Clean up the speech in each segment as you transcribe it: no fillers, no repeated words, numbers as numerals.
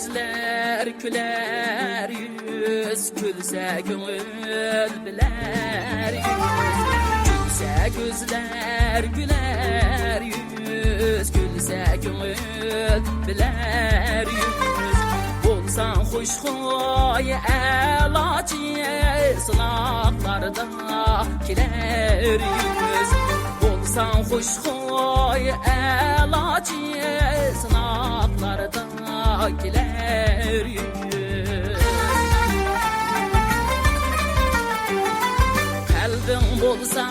gözler güler yüz, gülse gönül biler yüz. Gülse gözler güler yüz, gülse gönül biler yüz. Bolsan hoş huy elacı sınavlarda kiler yüz. Bolsan hoş huy elacı sınavlarda kiler yüz. Kalbin bolsa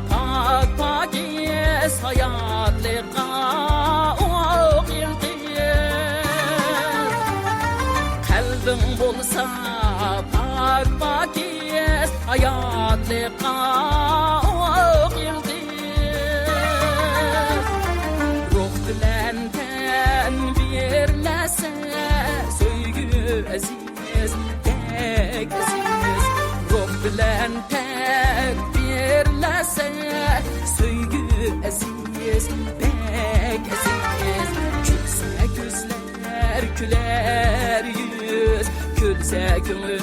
pak pakis hayatlıqa o yıldız. Kalbin bolsa pak pakis hayatlıqa o yıldız. Ruh bilen ten birlese söygü aziz pek aziz. Ruh bilen ten birlese söygü aziz pek aziz. Gülse gözler güler yüz, gülse gönül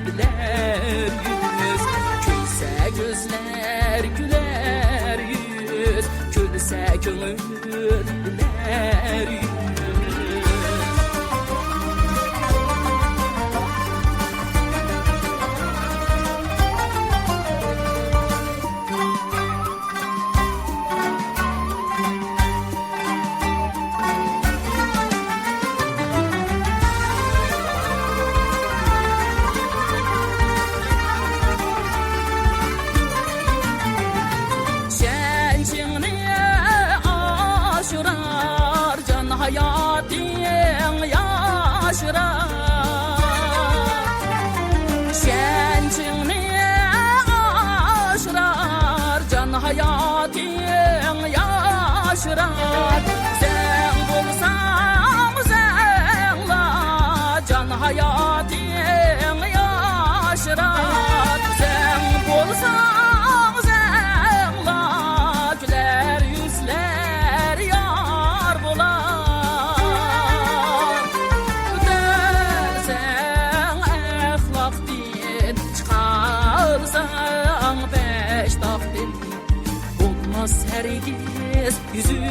biler yüz. Gülse gözler güler yüz, gülse gönül biler yüz. Hayatın yaşırar, şençini aşırar, can hayatın yaşırar. Sen bulsan senla, can hayatın yaşırar. Sen bulsan senla, güler yüzler yar bular. Olmaz herkes yüzün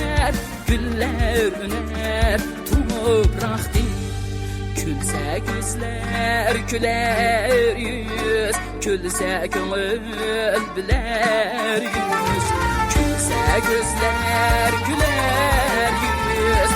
yer, güller öner toprakta. Gülse gözler güler yüz, gülse gönül biler yüz. Gülse gözler güler yüz,